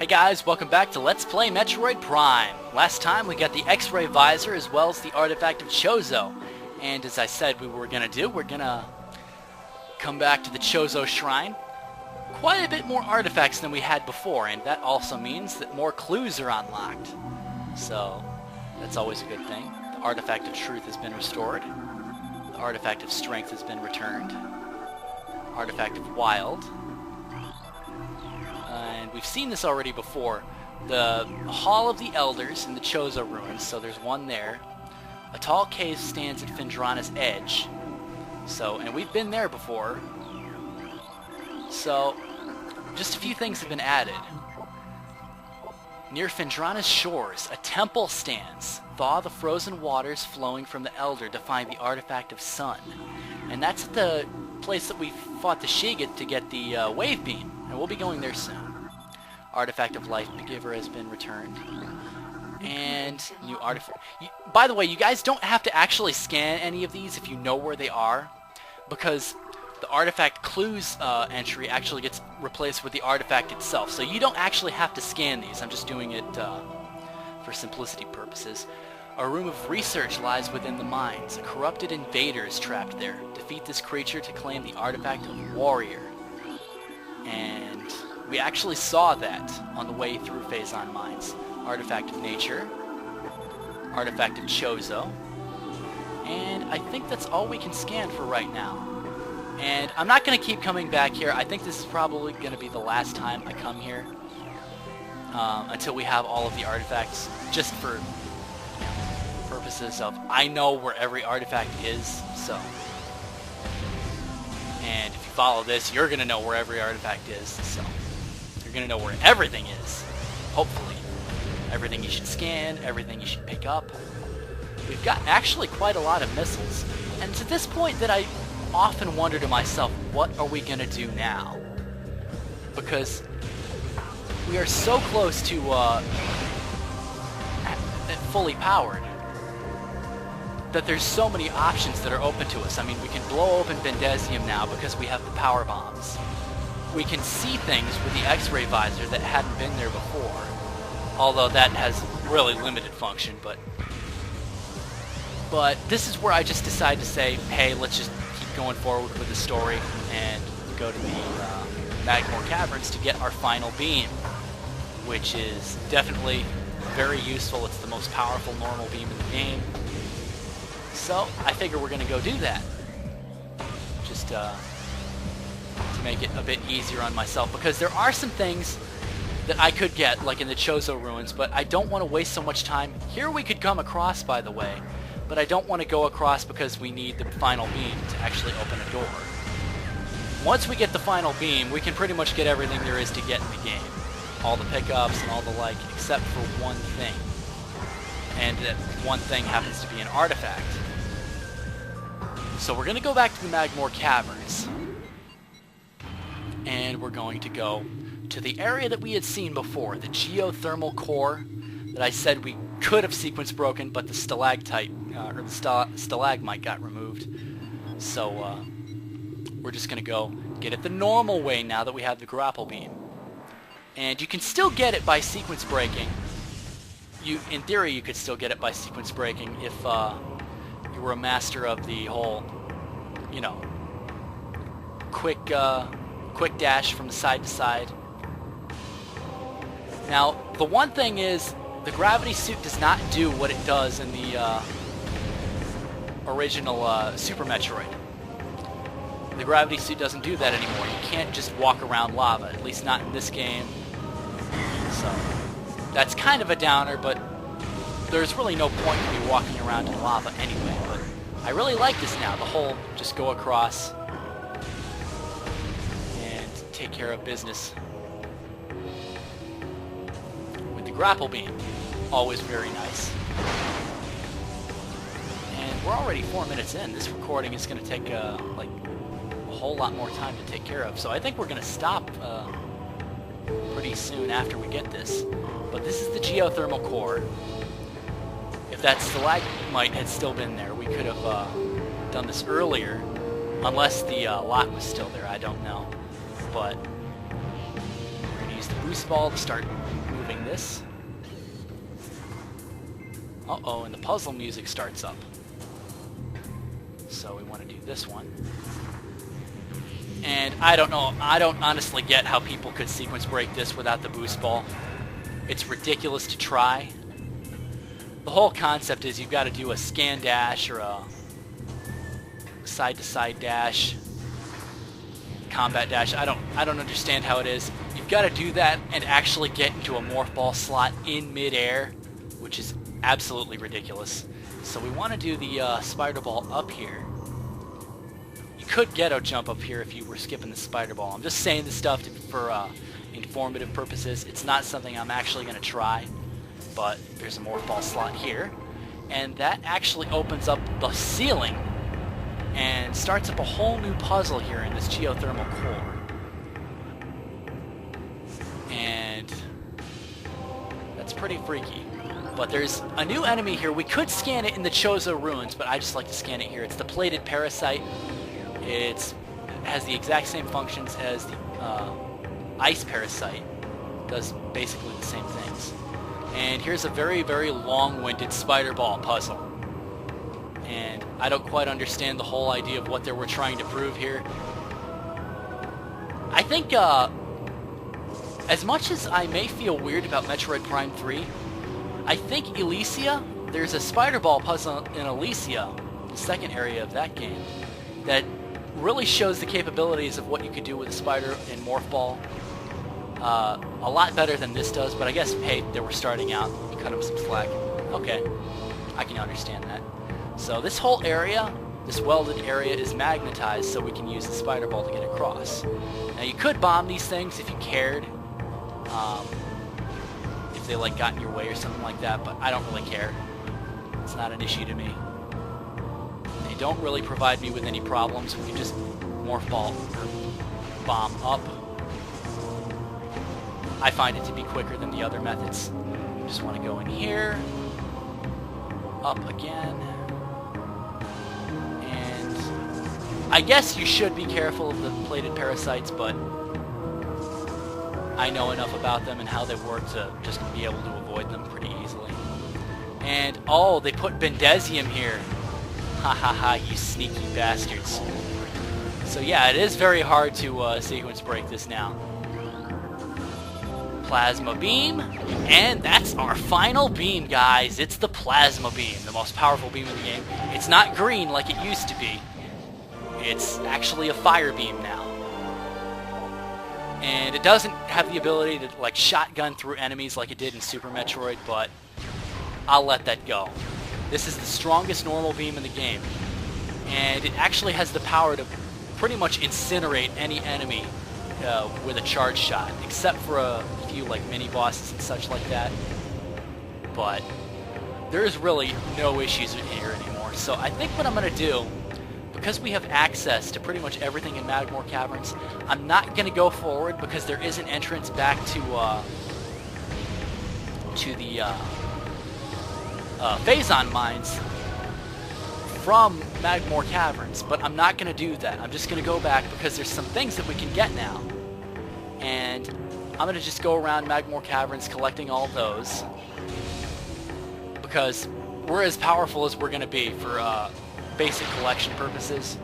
Hey guys, welcome back to Let's Play Metroid Prime. Last time we got the X-ray visor as well as the artifact of Chozo. And as I said we were gonna do, we're gonna come back to the Chozo Shrine. Quite a bit more artifacts than we had before, and that also means that more clues are unlocked. So, that's always a good thing. The artifact of truth has been restored. The artifact of strength has been returned. Artifact of wild. And we've seen this already before. The Hall of the Elders in the Chozo Ruins, so there's one there. A tall cave stands at Phendrana's edge. So, and we've been there before. So, just a few things have been added. Near Phendrana's shores, a temple stands. Thaw the frozen waters flowing from the Elder to find the artifact of sun. And that's at the place that we fought the Shiga to get the wave beam. And we'll be going there soon. Artifact of Life Giver has been returned. And new artifact. By the way, you guys don't have to actually scan any of these if you know where they are, because the artifact clues entry actually gets replaced with the artifact itself. So you don't actually have to scan these. I'm just doing it for simplicity purposes. A room of research lies within the mines. A corrupted invader is trapped there. Defeat this creature to claim the artifact of Warrior. And we actually saw that on the way through Phazon Mines. Artifact of Nature. Artifact of Chozo. And I think that's all we can scan for right now. And I'm not going to keep coming back here. I think this is probably going to be the last time I come here. Until we have all of the artifacts. Just for purposes of, I know where every artifact is, so. And if you follow this, you're going to know where every artifact is, so. You're going to know where everything is, hopefully. Everything you should scan, everything you should pick up. We've got actually quite a lot of missiles. And to this point that I often wonder to myself, what are we going to do now? Because we are so close to fully powered that there's so many options that are open to us. I mean, we can blow open Bendezium now because we have the power bombs. We can see things with the X-ray visor that hadn't been there before. Although that has really limited function, but this is where I just decide to say, hey, let's just keep going forward with the story and go to the Magmore Caverns to get our final beam, which is definitely very useful. It's the most powerful normal beam in the game. So, I figure we're going to go do that. Just to make it a bit easier on myself, because there are some things that I could get, like in the Chozo Ruins, but I don't want to waste so much time. Here we could come across, by the way, but I don't want to go across because we need the final beam to actually open a door. Once we get the final beam, we can pretty much get everything there is to get in the game. All the pickups and all the like, except for one thing. And that one thing happens to be an artifact. So we're going to go back to the Magmore Caverns. And we're going to go to the area that we had seen before, the geothermal core that I said we could have sequence broken, but the stalactite, or the stalagmite got removed. So we're just going to go get it the normal way now that we have the grapple beam. And you can still get it by sequence breaking. In theory, you could still get it by sequence breaking if you were a master of the whole, you know, quick dash from side to side. Now, the one thing is, the gravity suit does not do what it does in the original Super Metroid. The gravity suit doesn't do that anymore. You can't just walk around lava, at least not in this game. So, that's kind of a downer, but there's really no point to be walking around in lava anyway. But I really like this now, the whole just go across and take care of business with the grapple beam. Always very nice. And we're already 4 minutes in. This recording is going to take like a whole lot more time to take care of. So I think we're going to stop pretty soon after we get this. But this is the geothermal core. If that stalagmite had still been there, we could have done this earlier. Unless the lock was still there, I don't know. But we're going to use the boost ball to start moving this. Uh-oh, and the puzzle music starts up. So we want to do this one. And I don't know, I don't honestly get how people could sequence break this without the boost ball. It's ridiculous to try. The whole concept is you've got to do a scan dash or a side-to-side dash, combat dash. I don't understand how it is. You've got to do that and actually get into a morph ball slot in midair, which is absolutely ridiculous. So we want to do the spider ball up here. You could ghetto jump up here if you were skipping the spider ball. I'm just saying this stuff for informative purposes. It's not something I'm actually going to try, but there's a morph ball slot here, and that actually opens up the ceiling and starts up a whole new puzzle here in this geothermal core. And that's pretty freaky. But there's a new enemy here. We could scan it in the Chozo ruins, but I just like to scan it here. It's the plated parasite. It has the exact same functions as the ice parasite. Does basically the same things. And here's a very, very long-winded spider ball puzzle. And I don't quite understand the whole idea of what they were trying to prove here. I think, as much as I may feel weird about Metroid Prime 3, I think Elysia, there's a spider ball puzzle in Elysia, the second area of that game, that really shows the capabilities of what you could do with a spider in Morph Ball. A lot better than this does, but I guess, hey, they were starting out. You cut them some slack. Okay, I can understand that. So this whole area, this welded area, is magnetized, so we can use the spider ball to get across. Now you could bomb these things if you cared, if they like got in your way or something like that, but I don't really care. It's not an issue to me. They don't really provide me with any problems. We can just morph ball or bomb up. I find it to be quicker than the other methods. Just want to go in here, up again, and I guess you should be careful of the plated parasites, but I know enough about them and how they work to just be able to avoid them pretty easily. And, oh, they put Bendezium here. Ha ha ha, you sneaky bastards. So yeah, it is very hard to sequence break this now. Plasma beam, and that's our final beam, guys. It's the plasma beam, the most powerful beam in the game. It's not green like it used to be. It's actually a fire beam now. And it doesn't have the ability to like shotgun through enemies like it did in Super Metroid, but I'll let that go. This is the strongest normal beam in the game, and it actually has the power to pretty much incinerate any enemy with a charge shot, except for a few like mini bosses and such like that. But there's really no issues here anymore. So I think what I'm going to do, because we have access to pretty much everything in Magmore Caverns, I'm not going to go forward because there is an entrance back to the Phazon mines from Magmore Caverns, but I'm not going to do that. I'm just going to go back because there's some things that we can get now. And I'm going to just go around Magmore Caverns collecting all those, because we're as powerful as we're going to be for basic collection purposes.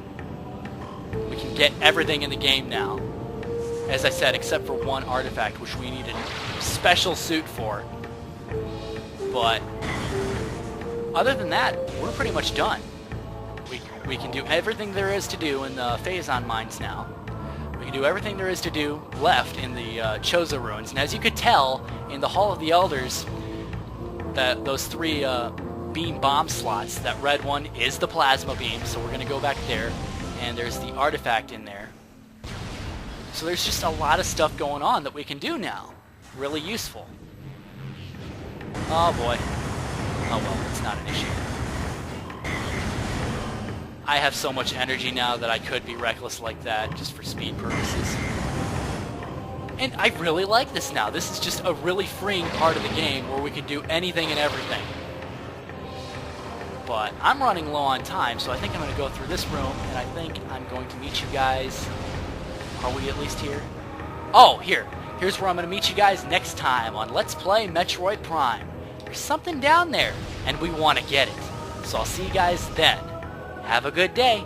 We can get everything in the game now, as I said, except for one artifact, which we need a special suit for. But other than that, we're pretty much done. We can do everything there is to do in the Phazon mines now. We can do everything there is to do left in the Chozo ruins. And as you could tell, in the Hall of the Elders, those three beam bomb slots, that red one is the plasma beam, so we're going to go back there. And there's the artifact in there. So there's just a lot of stuff going on that we can do now. Really useful. Oh boy. Oh well, it's not an issue. I have so much energy now that I could be reckless like that, just for speed purposes. And I really like this now. This is just a really freeing part of the game where we can do anything and everything. But I'm running low on time, so I think I'm going to go through this room, and I think I'm going to meet you guys. Are we at least here? Oh, here. Here's where I'm going to meet you guys next time on Let's Play Metroid Prime. There's something down there, and we want to get it. So I'll see you guys then. Have a good day.